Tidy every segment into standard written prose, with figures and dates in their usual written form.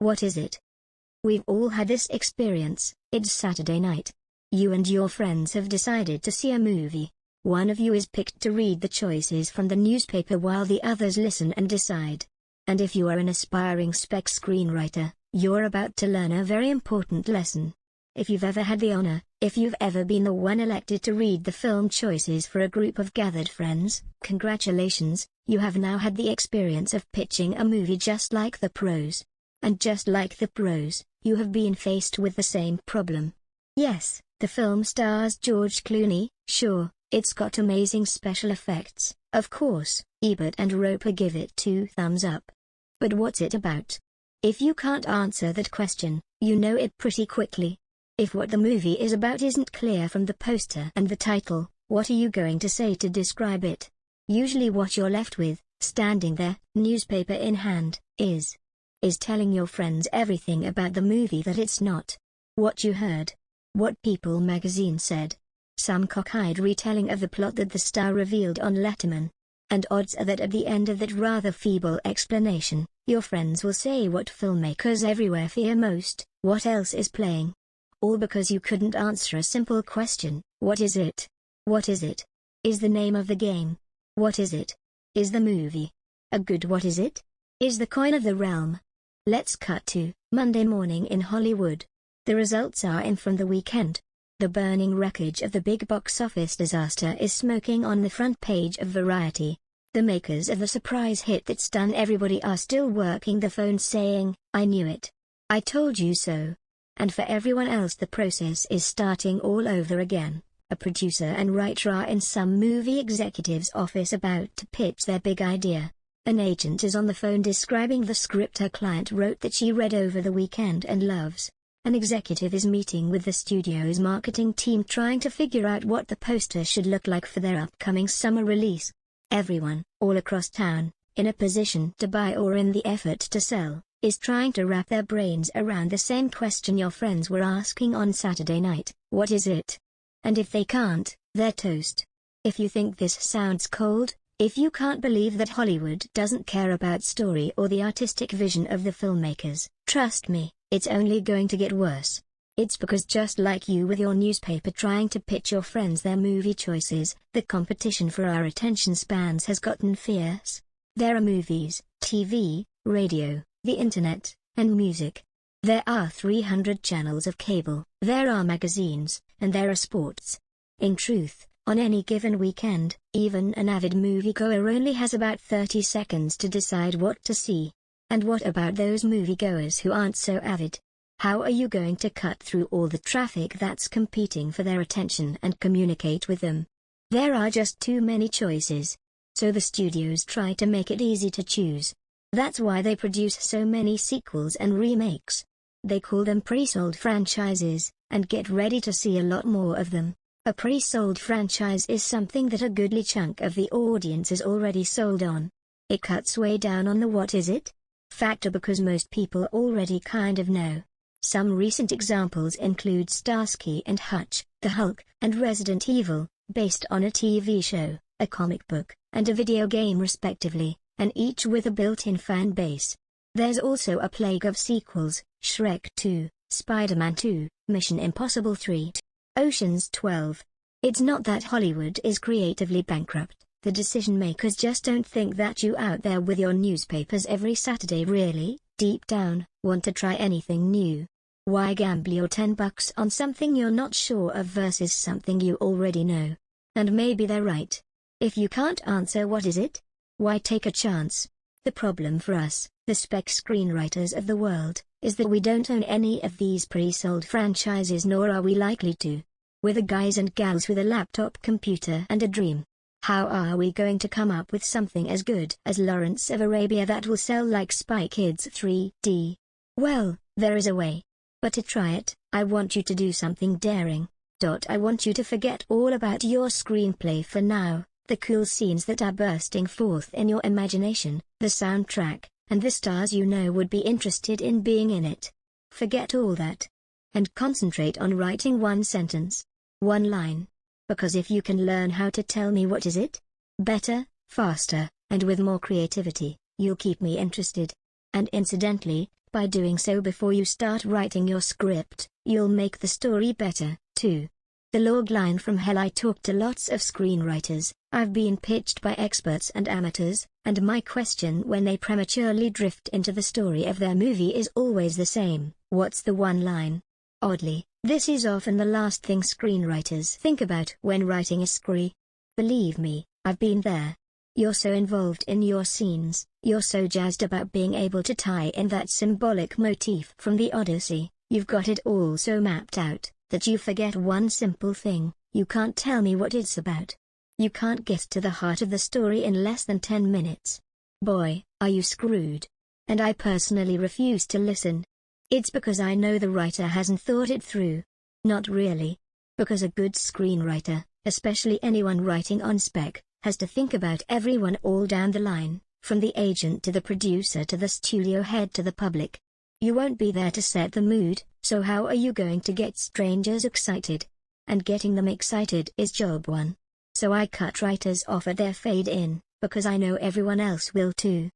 What is it? We've all had this experience. It's Saturday night. You and your friends have decided to see a movie. One of you is picked to read the choices from the newspaper while the others listen and decide. And if you are an aspiring spec screenwriter, you're about to learn a very important lesson. If you've ever had the honor, if you've ever been the one elected to read the film choices for a group of gathered friends, congratulations, you have now had the experience of pitching a movie just like the pros. And just like the pros, you have been faced with the same problem. Yes, the film stars George Clooney, sure, it's got amazing special effects, of course, Ebert and Roper give it 2 thumbs up. But what's it about? If you can't answer that question, you know it pretty quickly. If what the movie is about isn't clear from the poster and the title, what are you going to say to describe it? Usually what you're left with, standing there, newspaper in hand, is telling your friends everything about the movie that it's not. What you heard. What People magazine said. Some cockeyed retelling of the plot that the star revealed on Letterman. And odds are that at the end of that rather feeble explanation, your friends will say what filmmakers everywhere fear most: what else is playing? All because you couldn't answer a simple question: what is it? What is it? Is the name of the game? What is it? Is the movie a good what is it? Is the coin of the realm? Let's cut to Monday morning in Hollywood. The results are in from the weekend. The burning wreckage of the big box office disaster is smoking on the front page of Variety. The makers of the surprise hit that stunned everybody are still working the phone saying, "I knew it. I told you so." And for everyone else the process is starting all over again. A producer and writer are in some movie executive's office about to pitch their big idea. An agent is on the phone describing the script her client wrote that she read over the weekend and loves. An executive is meeting with the studio's marketing team trying to figure out what the poster should look like for their upcoming summer release. Everyone, all across town, in a position to buy or in the effort to sell, is trying to wrap their brains around the same question your friends were asking on Saturday night: what is it? And if they can't, they're toast. If you think this sounds cold, if you can't believe that Hollywood doesn't care about story or the artistic vision of the filmmakers, trust me, it's only going to get worse. It's because just like you with your newspaper trying to pitch your friends their movie choices, the competition for our attention spans has gotten fierce. There are movies, TV, radio, the internet, and music. There are 300 channels of cable, there are magazines, and there are sports. In truth, on any given weekend, even an avid moviegoer only has about 30 seconds to decide what to see. And what about those moviegoers who aren't so avid? How are you going to cut through all the traffic that's competing for their attention and communicate with them? There are just too many choices. So the studios try to make it easy to choose. That's why they produce so many sequels and remakes. They call them pre-sold franchises, and get ready to see a lot more of them. A pre-sold franchise is something that a goodly chunk of the audience is already sold on. It cuts way down on the what is it factor because most people already kind of know. Some recent examples include Starsky and Hutch, The Hulk, and Resident Evil, based on a TV show, a comic book, and a video game respectively, and each with a built-in fan base. There's also a plague of sequels: Shrek 2, Spider-Man 2, Mission Impossible 3, Ocean's 12. It's not that Hollywood is creatively bankrupt. The decision makers just don't think that you out there with your newspapers every Saturday really, deep down, want to try anything new. Why gamble your $10 on something you're not sure of versus something you already know? And maybe they're right. If you can't answer what is it, why take a chance? The problem for us, the spec screenwriters of the world, is that we don't own any of these pre-sold franchises, nor are we likely to. We're the guys and gals with a laptop computer and a dream. How are we going to come up with something as good as Lawrence of Arabia that will sell like Spy Kids 3D? Well, there is a way. But to try it, I want you to do something daring. I want you to forget all about your screenplay for now, the cool scenes that are bursting forth in your imagination, the soundtrack, and the stars you know would be interested in being in it. Forget all that. And concentrate on writing one sentence. One line. Because if you can learn how to tell me what is it, better, faster, and with more creativity, you'll keep me interested. And incidentally, By doing so before you start writing your script, you'll make the story better, too. The logline from hell. I talk to lots of screenwriters, I've been pitched by experts and amateurs, and my question when they prematurely drift into the story of their movie is always the same: what's the one line? Oddly, this is often the last thing screenwriters think about when writing a scree. Believe me, I've been there. You're so involved in your scenes, you're so jazzed about being able to tie in that symbolic motif from the Odyssey, you've got it all so mapped out, that you forget one simple thing: you can't tell me what it's about. You can't get to the heart of the story in less than 10 minutes. Boy, are you screwed. And I personally refuse to listen. It's because I know the writer hasn't thought it through. Not really. Because a good screenwriter, especially anyone writing on spec, has to think about everyone all down the line, from the agent to the producer to the studio head to the public. You won't be there to set the mood, so how are you going to get strangers excited? And getting them excited is job one. So I cut writers off at their fade in, because I know everyone else will too.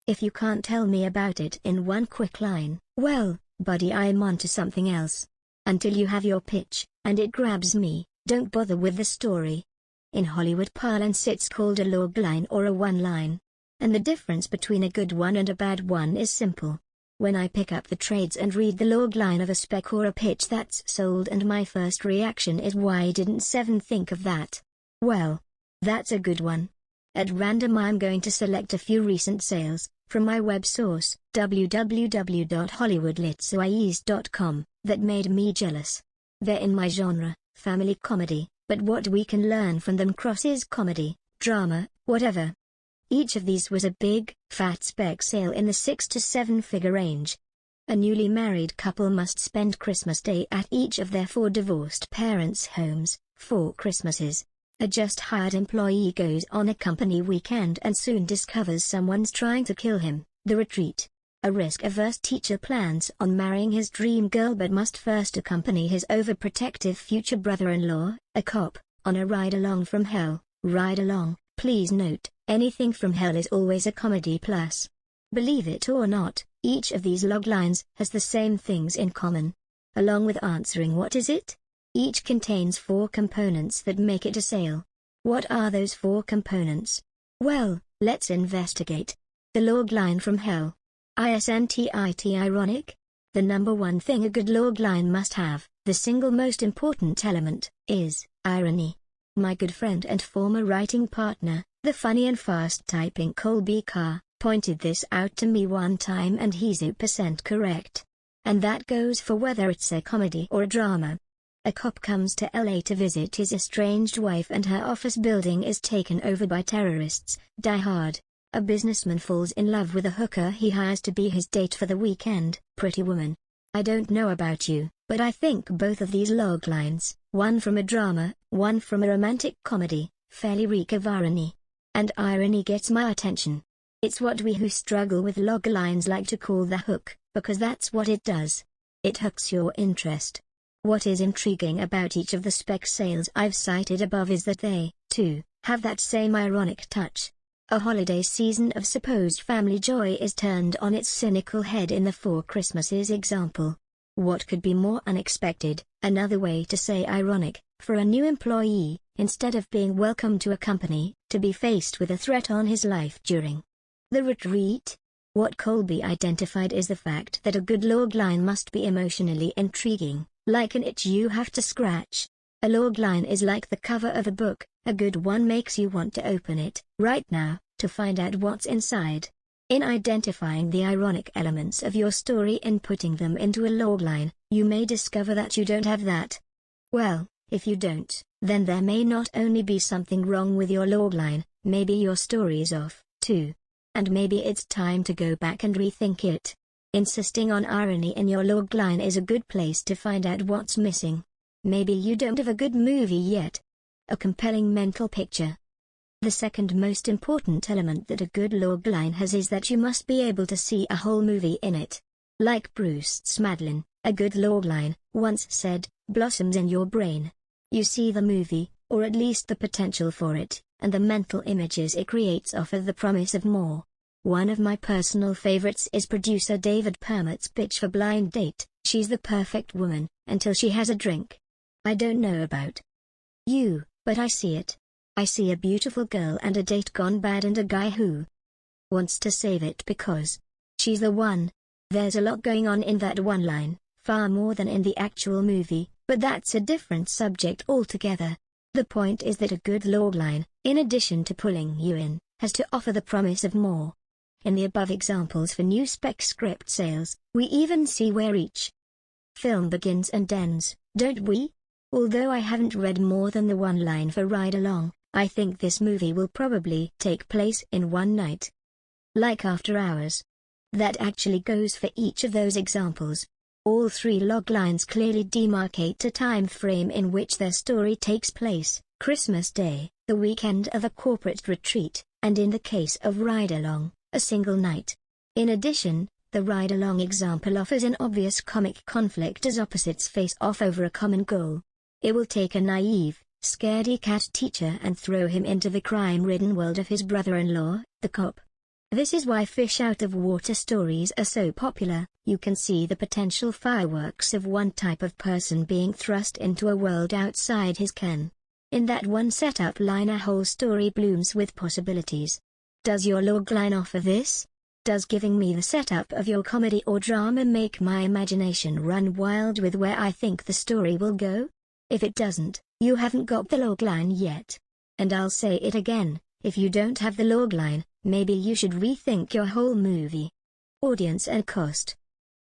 If you can't tell me about it in one quick line, well, buddy, I'm on to something else. Until you have your pitch, and it grabs me, don't bother with the story. In Hollywood parlance it's called a logline or a one-line. And the difference between a good one and a bad one is simple. When I pick up the trades and read the logline of a spec or a pitch that's sold and my first reaction is, why didn't Seven think of that? Well, that's a good one. At random I'm going to select a few recent sales, from my web source, www.hollywoodlitsoies.com, that made me jealous. They're in my genre, family comedy, but what we can learn from them crosses comedy, drama, whatever. Each of these was a big, fat spec sale in the 6 to 7 figure range. A newly married couple must spend Christmas Day at each of their 4 divorced parents' homes, 4 Christmases. A just hired employee goes on a company weekend and soon discovers someone's trying to kill him. The Retreat. A risk-averse teacher plans on marrying his dream girl but must first accompany his overprotective future brother-in-law, a cop, on a ride-along from hell. Ride-along, please note, anything from hell is always a comedy plus. Believe it or not, each of these loglines has the same things in common. Along with answering what is it? Each contains 4 components that make it a sale. What are those 4 components? Well, let's investigate. The logline from hell. Isn't it ironic? The number one thing a good logline must have, the single most important element, is irony. My good friend and former writing partner, the funny and fast-typing Colby Carr, pointed this out to me one time and he's 100% correct. And that goes for whether it's a comedy or a drama. A cop comes to LA to visit his estranged wife and her office building is taken over by terrorists. Die Hard. A businessman falls in love with a hooker he hires to be his date for the weekend. Pretty Woman. I don't know about you, but I think both of these loglines, one from a drama, one from a romantic comedy, fairly reek of irony. And irony gets my attention. It's what we who struggle with loglines like to call the hook, because that's what it does. It hooks your interest. What is intriguing about each of the spec sales I've cited above is that they, too, have that same ironic touch. A holiday season of supposed family joy is turned on its cynical head in the 4 Christmases example. What could be more unexpected, another way to say ironic, for a new employee, instead of being welcome to a company, to be faced with a threat on his life during the retreat? What Colby identified is the fact that a good logline must be emotionally intriguing, like an itch you have to scratch. A logline is like the cover of a book, a good one makes you want to open it, right now, to find out what's inside. In identifying the ironic elements of your story and putting them into a logline, you may discover that you don't have that. Well, if you don't, then there may not only be something wrong with your logline, maybe your story's off, too. And maybe it's time to go back and rethink it. Insisting on irony in your logline is a good place to find out what's missing. Maybe you don't have a good movie yet. A compelling mental picture. The second most important element that a good logline has is that you must be able to see a whole movie in it. Like Bruce Smadlin, a good logline, once said, blossoms in your brain. You see the movie, or at least the potential for it, and the mental images it creates offer the promise of more. One of my personal favorites is producer David Permett's pitch for Blind Date. She's the perfect woman, until she has a drink. I don't know about you, but I see it. I see a beautiful girl and a date gone bad and a guy who wants to save it because she's the one. There's a lot going on in that one line, far more than in the actual movie, but that's a different subject altogether. The point is that a good logline, in addition to pulling you in, has to offer the promise of more. In the above examples for new spec script sales, we even see where each film begins and ends, don't we? Although I haven't read more than the one line for Ride Along, I think this movie will probably take place in one night. Like After Hours. That actually goes for each of those examples. All three loglines clearly demarcate a time frame in which their story takes place: Christmas Day, the weekend of a corporate retreat, and in the case of Ride Along, a single night. In addition, the Ride Along example offers an obvious comic conflict as opposites face off over a common goal. It will take a naive, scaredy-cat teacher and throw him into the crime-ridden world of his brother-in-law, the cop. This is why fish-out-of-water stories are so popular. You can see the potential fireworks of one type of person being thrust into a world outside his ken. In that one setup line a whole story blooms with possibilities. Does your logline offer this? Does giving me the setup of your comedy or drama make my imagination run wild with where I think the story will go? If it doesn't, you haven't got the logline yet. And I'll say it again, if you don't have the logline, maybe you should rethink your whole movie. Audience and cost.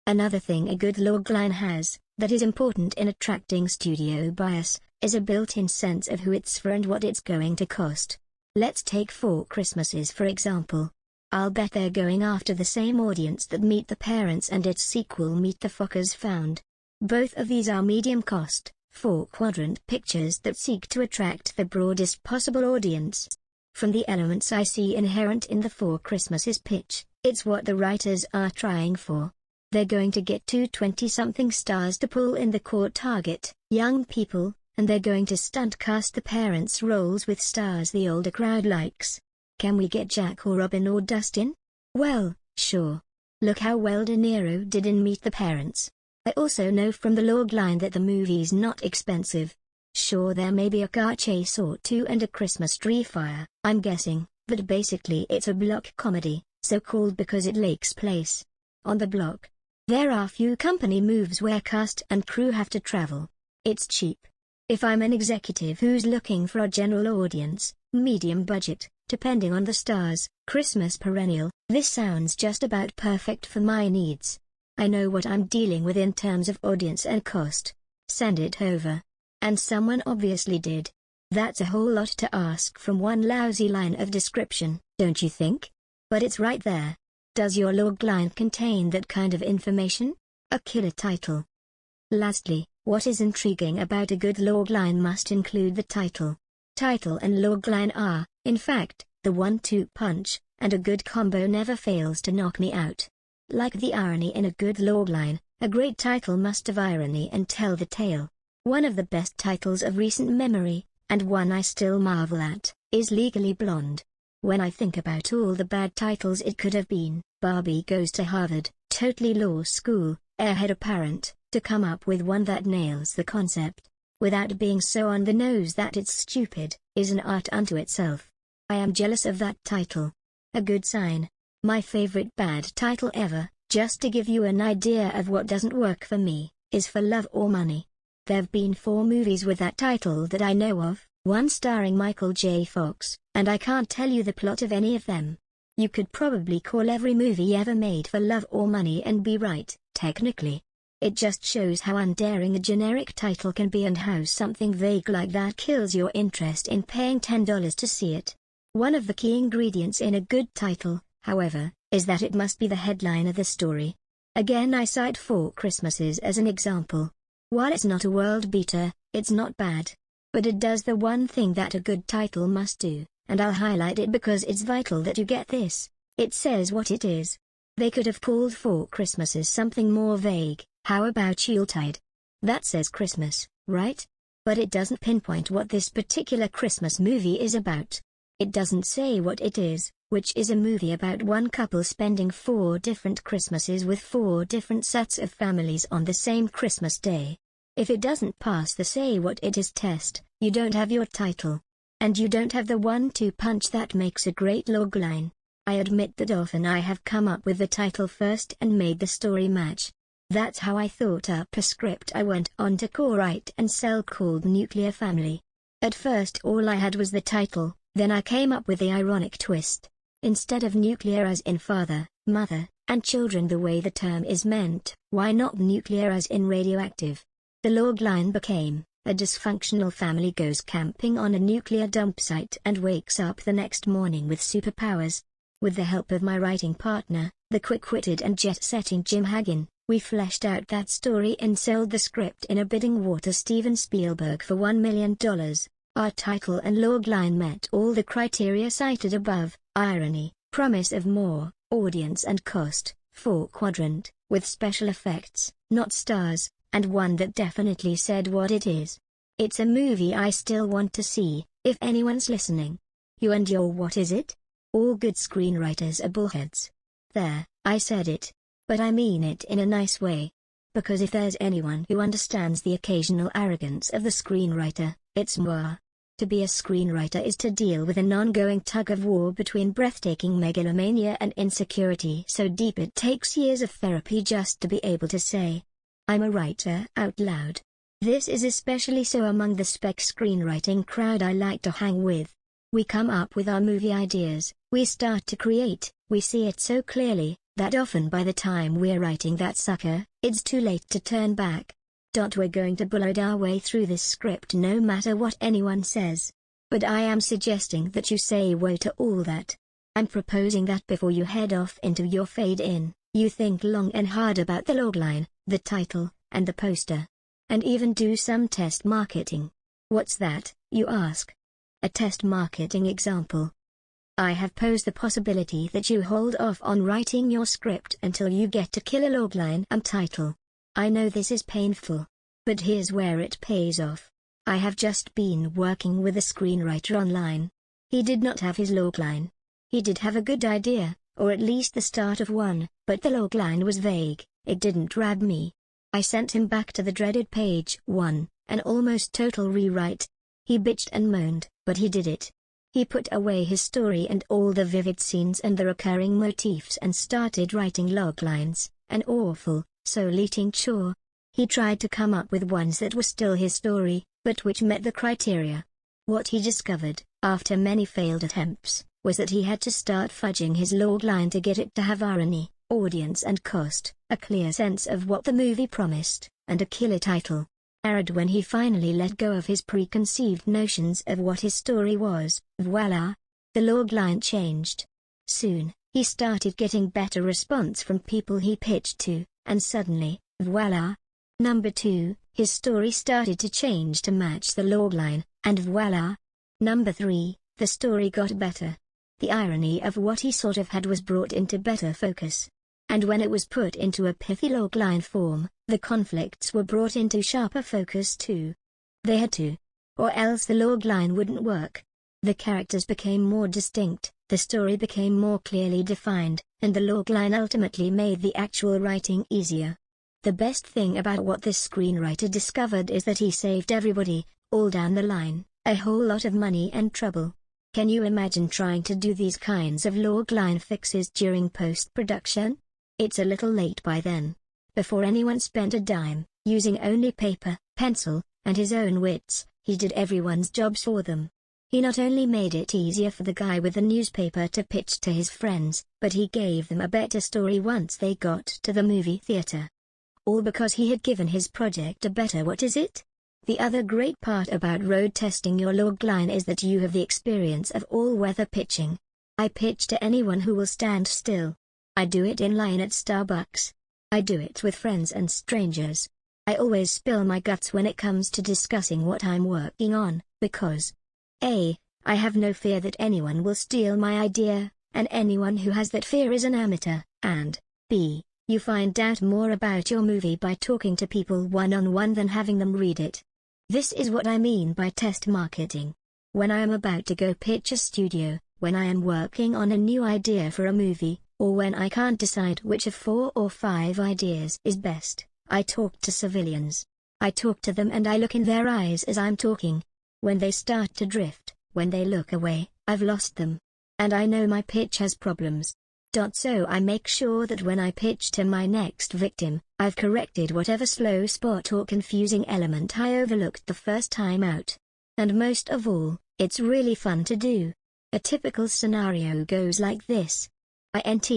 Another thing a good logline has, that is important in attracting studio bias, is a built-in sense of who it's for and what it's going to cost. Let's take Four Christmases for example. I'll bet they're going after the same audience that Meet the Parents and its sequel Meet the Fockers found. Both of these are medium-cost, four-quadrant pictures that seek to attract the broadest possible audience. From the elements I see inherent in the Four Christmases pitch, it's what the writers are trying for. They're going to get two 20-something stars to pull in the core target, young people, and they're going to stunt cast the parents' roles with stars the older crowd likes. Can we get Jack or Robin or Dustin? Well, sure. Look how well De Niro did in Meet the Parents. I also know from the logline that the movie's not expensive. Sure, there may be a car chase or two and a Christmas tree fire, I'm guessing, but basically it's a block comedy, so called because it takes place on the block. There are few company moves where cast and crew have to travel. It's cheap. If I'm an executive who's looking for a general audience, medium budget, depending on the stars, Christmas perennial, this sounds just about perfect for my needs. I know what I'm dealing with in terms of audience and cost. Send it over. And someone obviously did. That's a whole lot to ask from one lousy line of description, don't you think? But it's right there. Does your logline contain that kind of information? A killer title. Lastly, what is intriguing about a good logline must include the title. Title and logline are, in fact, the 1-2 punch, and a good combo never fails to knock me out. Like the irony in a good logline, a great title must have irony and tell the tale. One of the best titles of recent memory, and one I still marvel at, is Legally Blonde. When I think about all the bad titles it could have been, Barbie Goes to Harvard, Totally Law School, Airhead Apparent, to come up with one that nails the concept, without being so on the nose that it's stupid, is an art unto itself. I am jealous of that title. A good sign. My favorite bad title ever, just to give you an idea of what doesn't work for me, is For Love or Money. There've been 4 movies with that title that I know of, one starring Michael J. Fox, and I can't tell you the plot of any of them. You could probably call every movie ever made For Love or Money and be right, technically. It just shows how undaring a generic title can be and how something vague like that kills your interest in paying $10 to see it. One of the key ingredients in a good title, however, is that it must be the headline of the story. Again I cite Four Christmases as an example. While it's not a world beater, it's not bad. But it does the one thing that a good title must do, and I'll highlight it because it's vital that you get this. It says what it is. They could have called Four Christmases something more vague. How about Yuletide? That says Christmas, right? But it doesn't pinpoint what this particular Christmas movie is about. It doesn't say what it is, which is a movie about one couple spending 4 different Christmases with 4 different sets of families on the same Christmas day. If it doesn't pass the say what it is test, you don't have your title. And you don't have the 1-2 punch that makes a great logline. I admit that often I have come up with the title first and made the story match. That's how I thought up a script I went on to co-write and sell called Nuclear Family. At first all I had was the title, then I came up with the ironic twist. Instead of nuclear as in father, mother, and children the way the term is meant, why not nuclear as in radioactive? The logline became, a dysfunctional family goes camping on a nuclear dump site and wakes up the next morning with superpowers. With the help of my writing partner, the quick-witted and jet-setting Jim Hagen, we fleshed out that story and sold the script in a bidding war to Steven Spielberg for $1 million. Our title and logline met all the criteria cited above: irony, promise of more, audience and cost, 4-quadrant, with special effects, not stars, and one that definitely said what it is. It's a movie I still want to see, if anyone's listening. You and your what is it? All good screenwriters are bullheads. There, I said it. But I mean it in a nice way. Because if there's anyone who understands the occasional arrogance of the screenwriter, it's moi. To be a screenwriter is to deal with an ongoing tug-of-war between breathtaking megalomania and insecurity so deep it takes years of therapy just to be able to say, I'm a writer out loud. This is especially so among the spec screenwriting crowd I like to hang with. We come up with our movie ideas, we start to create, we see it so clearly, that often by the time we're writing that sucker, it's too late to turn back. We're going to bullet our way through this script no matter what anyone says. But I am suggesting that you say whoa to all that. I'm proposing that before you head off into your fade-in, you think long and hard about the logline, the title, and the poster. And even do some test marketing. What's that, you ask? A test marketing example. I have posed the possibility that you hold off on writing your script until you get to kill a logline and title. I know this is painful. But here's where it pays off. I have just been working with a screenwriter online. He did not have his logline. He did have a good idea, or at least the start of one, but the logline was vague, it didn't grab me. I sent him back to the dreaded page 1, an almost total rewrite. He bitched and moaned, but he did it. He put away his story and all the vivid scenes and the recurring motifs and started writing loglines, an awful, soul-eating chore. He tried to come up with ones that were still his story, but which met the criteria. What he discovered, after many failed attempts, was that he had to start fudging his logline to get it to have irony, audience and cost, a clear sense of what the movie promised, and a killer title. When he finally let go of his preconceived notions of what his story was, voila! The logline changed. Soon, he started getting better response from people he pitched to, and suddenly, voila! Number 2, his story started to change to match the logline, and voila! Number 3, the story got better. The irony of what he sort of had was brought into better focus. And when it was put into a pithy logline form, the conflicts were brought into sharper focus too. They had to. Or else the logline wouldn't work. The characters became more distinct, the story became more clearly defined, and the logline ultimately made the actual writing easier. The best thing about what this screenwriter discovered is that he saved everybody, all down the line, a whole lot of money and trouble. Can you imagine trying to do these kinds of logline fixes during post-production? It's a little late by then. Before anyone spent a dime, using only paper, pencil, and his own wits, he did everyone's jobs for them. He not only made it easier for the guy with the newspaper to pitch to his friends, but he gave them a better story once they got to the movie theater. All because he had given his project a better what is it? The other great part about road testing your logline is that you have the experience of all-weather pitching. I pitch to anyone who will stand still. I do it in line at Starbucks. I do it with friends and strangers. I always spill my guts when it comes to discussing what I'm working on, because A. I have no fear that anyone will steal my idea, and anyone who has that fear is an amateur, and B. You find out more about your movie by talking to people one-on-one than having them read it. This is what I mean by test marketing. When I am about to go pitch a studio, when I am working on a new idea for a movie, or when I can't decide which of 4 or 5 ideas is best, I talk to civilians. I talk to them and I look in their eyes as I'm talking. When they start to drift, when they look away, I've lost them. And I know my pitch has problems. So I make sure that when I pitch to my next victim, I've corrected whatever slow spot or confusing element I overlooked the first time out. And most of all, it's really fun to do. A typical scenario goes like this. INT.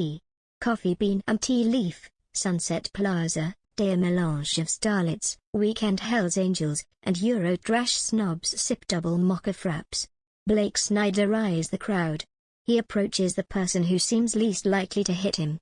Coffee bean and tea leaf, Sunset Plaza, day a melange of starlets, weekend Hells Angels, and Eurotrash snobs sip double mocha fraps. Blake Snyder eyes the crowd. He approaches the person who seems least likely to hit him.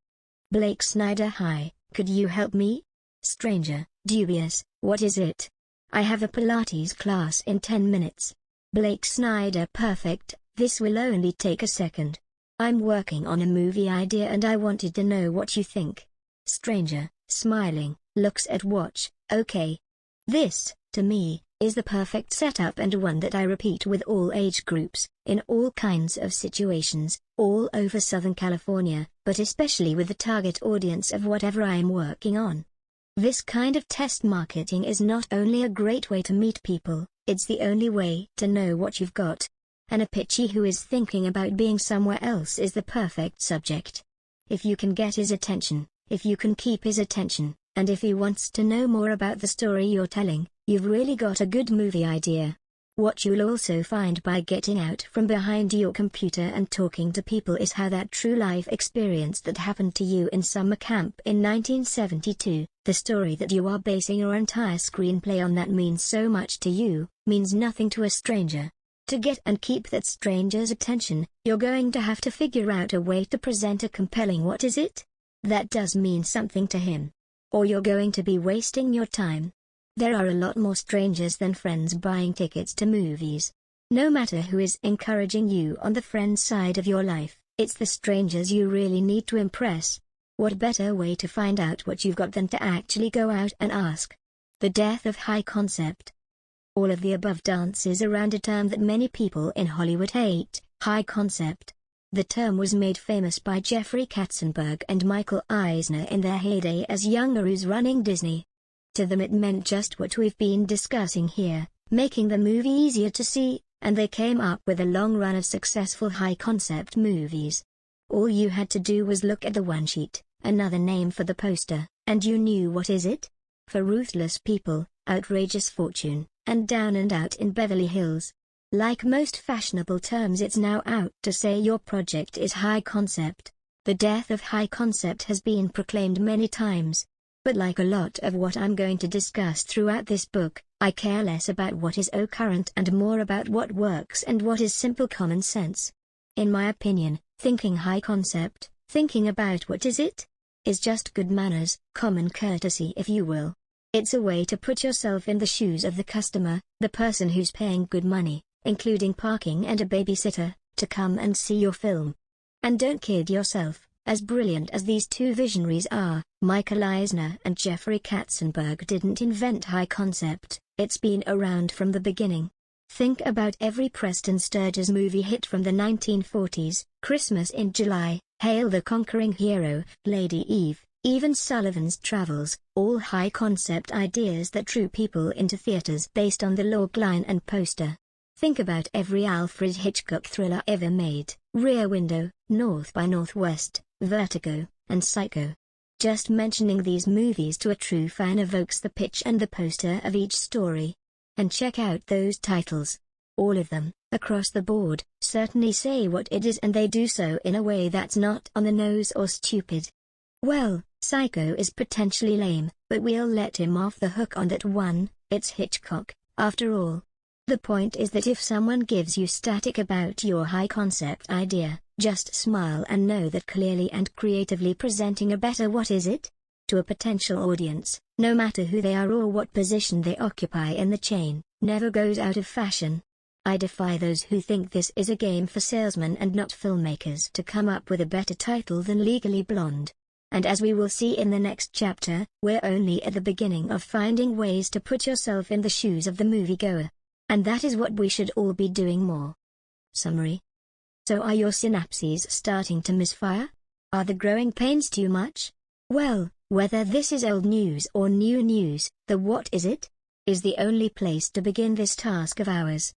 Blake Snyder: hi, could you help me? Stranger, dubious, what is it? I have a Pilates class in 10 minutes. Blake Snyder: perfect, this will only take a second. I'm working on a movie idea and I wanted to know what you think. Stranger, smiling, looks at watch, okay. This, to me, is the perfect setup and one that I repeat with all age groups, in all kinds of situations, all over Southern California, but especially with the target audience of whatever I am working on. This kind of test marketing is not only a great way to meet people, it's the only way to know what you've got. And a pitchy who is thinking about being somewhere else is the perfect subject. If you can get his attention, if you can keep his attention, and if he wants to know more about the story you're telling, you've really got a good movie idea. What you'll also find by getting out from behind your computer and talking to people is how that true life experience that happened to you in summer camp in 1972, the story that you are basing your entire screenplay on, that means so much to you, means nothing to a stranger. To get and keep that stranger's attention, you're going to have to figure out a way to present a compelling what is it? That does mean something to him. Or you're going to be wasting your time. There are a lot more strangers than friends buying tickets to movies. No matter who is encouraging you on the friend side of your life, it's the strangers you really need to impress. What better way to find out what you've got than to actually go out and ask? The death of high concept. All of the above dances around a term that many people in Hollywood hate, high concept. The term was made famous by Jeffrey Katzenberg and Michael Eisner in their heyday as young gurus running Disney. To them it meant just what we've been discussing here, making the movie easier to see, and they came up with a long run of successful high-concept movies. All you had to do was look at the one sheet, another name for the poster, and you knew what is it? For Ruthless People, Outrageous Fortune, and Down and Out in Beverly Hills. Like most fashionable terms, it's now out to say your project is high concept. The death of high concept has been proclaimed many times. But like a lot of what I'm going to discuss throughout this book, I care less about what is current and more about what works and what is simple common sense. In my opinion, thinking high concept, thinking about what is it, is just good manners, common courtesy if you will. It's a way to put yourself in the shoes of the customer, the person who's paying good money, including parking and a babysitter, to come and see your film. And don't kid yourself. As brilliant as these two visionaries are, Michael Eisner and Jeffrey Katzenberg didn't invent high concept, it's been around from the beginning. Think about every Preston Sturges movie hit from the 1940s, Christmas in July, Hail the Conquering Hero, Lady Eve, even Sullivan's Travels, all high concept ideas that drew people into theaters based on the log line and poster. Think about every Alfred Hitchcock thriller ever made, Rear Window, North by Northwest, Vertigo, and Psycho. Just mentioning these movies to a true fan evokes the pitch and the poster of each story. And check out those titles. All of them, across the board, certainly say what it is, and they do so in a way that's not on the nose or stupid. Well, Psycho is potentially lame, but we'll let him off the hook on that one, it's Hitchcock, after all. The point is that if someone gives you static about your high concept idea, just smile and know that clearly and creatively presenting a better what is it? To a potential audience, no matter who they are or what position they occupy in the chain, never goes out of fashion. I defy those who think this is a game for salesmen and not filmmakers to come up with a better title than Legally Blonde. And as we will see in the next chapter, we're only at the beginning of finding ways to put yourself in the shoes of the moviegoer. And that is what we should all be doing more. Summary. So are your synapses starting to misfire? Are the growing pains too much? Well, whether this is old news or new news, the what is it? Is the only place to begin this task of ours.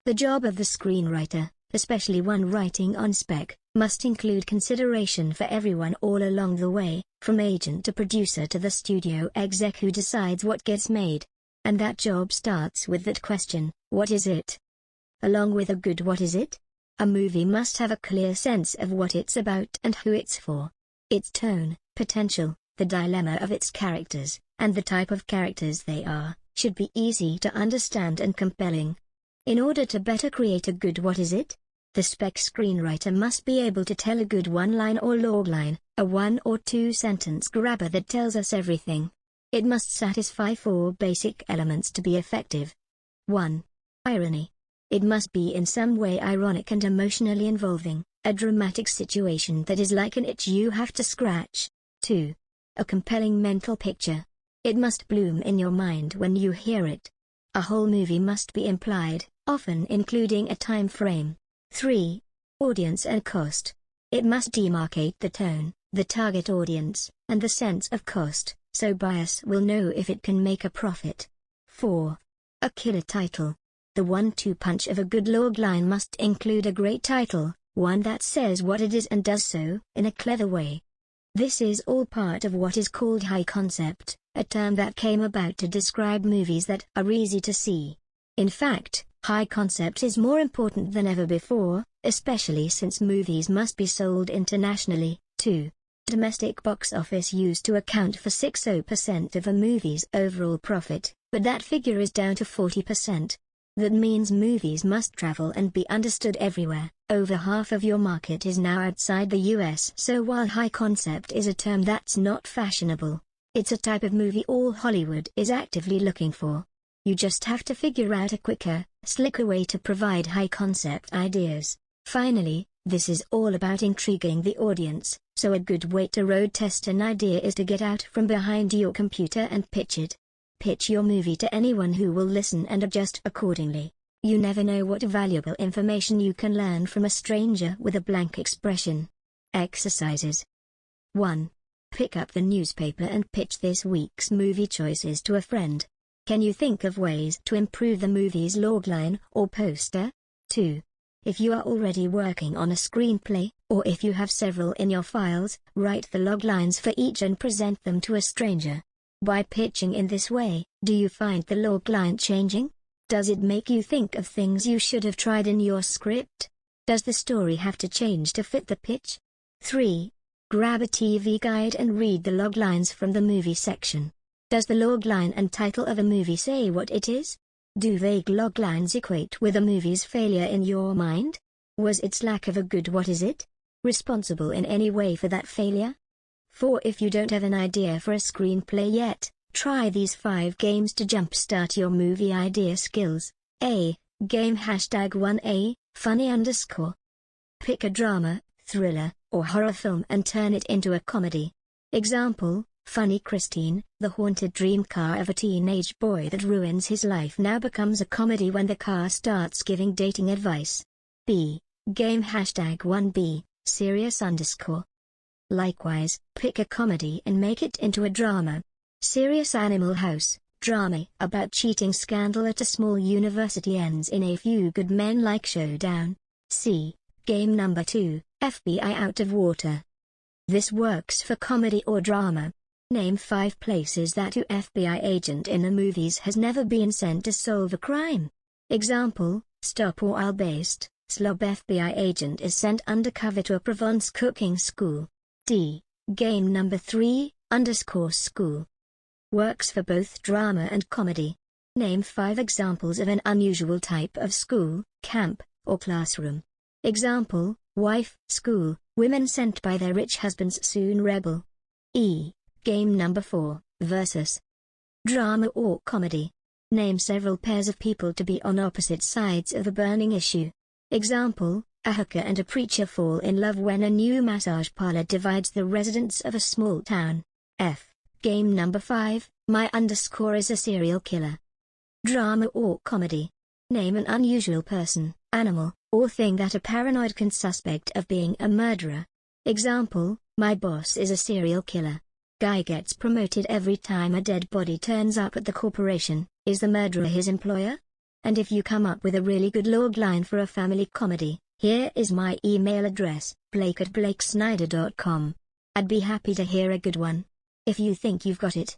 The job of the screenwriter, especially one writing on spec, must include consideration for everyone all along the way, from agent to producer to the studio exec who decides what gets made. And that job starts with that question, what is it? Along with a good what is it? A movie must have a clear sense of what it's about and who it's for. Its tone, potential, the dilemma of its characters, and the type of characters they are, should be easy to understand and compelling. In order to better create a good what is it? The spec screenwriter must be able to tell a good one-line or logline, a one or two sentence grabber that tells us everything. It must satisfy 4 basic elements to be effective. 1. Irony. It must be in some way ironic and emotionally involving, a dramatic situation that is like an itch you have to scratch. 2. A compelling mental picture. It must bloom in your mind when you hear it. A whole movie must be implied, often including a time frame. 3. Audience and cost. It must demarcate the tone, the target audience, and the sense of cost, so buyers will know if it can make a profit. 4. A killer title. The 1-2 punch of a good logline must include a great title, one that says what it is and does so in a clever way. This is all part of what is called high concept, a term that came about to describe movies that are easy to see. In fact, high concept is more important than ever before, especially since movies must be sold internationally, too. Domestic box office used to account for 60% of a movie's overall profit, but that figure is down to 40%. That means movies must travel and be understood everywhere. Over half of your market is now outside the US. So while high concept is a term that's not fashionable, it's a type of movie all Hollywood is actively looking for. You just have to figure out a quicker, slicker way to provide high concept ideas. Finally, this is all about intriguing the audience, so a good way to road test an idea is to get out from behind your computer and pitch it. Pitch your movie to anyone who will listen and adjust accordingly. You never know what valuable information you can learn from a stranger with a blank expression. Exercises. 1. Pick up the newspaper and pitch this week's movie choices to a friend. Can you think of ways to improve the movie's logline or poster? 2. If you are already working on a screenplay, or if you have several in your files, write the loglines for each and present them to a stranger. By pitching in this way, do you find the logline changing? Does it make you think of things you should have tried in your script? Does the story have to change to fit the pitch? 3. Grab a TV guide and read the loglines from the movie section. Does the logline and title of a movie say what it is? Do vague loglines equate with a movie's failure in your mind? Was its lack of a good what is it responsible in any way for that failure? 4. If you don't have an idea for a screenplay yet, try these 5 games to jumpstart your movie idea skills. A. Game #1A, funny _ Pick a drama, thriller, or horror film and turn it into a comedy. Example, Funny Christine, the haunted dream car of a teenage boy that ruins his life now becomes a comedy when the car starts giving dating advice. B. Game #1B, serious _ Likewise, pick a comedy and make it into a drama. Serious Animal House, drama about cheating scandal at a small university ends in a few good men like showdown. C. Game number 2, FBI Out of Water. This works for comedy or drama. Name 5 places that your FBI agent in the movies has never been sent to solve a crime. Example, Stop or I'll Based, Slob FBI agent is sent undercover to a Provence cooking school. D. Game number 3, _school. Works for both drama and comedy. Name 5 examples of an unusual type of school, camp, or classroom. Example, wife, school, women sent by their rich husbands soon rebel. E. Game number 4, versus. Drama or comedy. Name several pairs of people to be on opposite sides of a burning issue. Example, a hooker and a preacher fall in love when a new massage parlor divides the residents of a small town. F. Game number 5, my _ is a serial killer. Drama or comedy. Name an unusual person, animal, or thing that a paranoid can suspect of being a murderer. Example, my boss is a serial killer. Guy gets promoted every time a dead body turns up at the corporation. Is the murderer his employer? And if you come up with a really good logline for a family comedy, here is my email address, blake@blakesnyder.com. I'd be happy to hear a good one. If you think you've got it,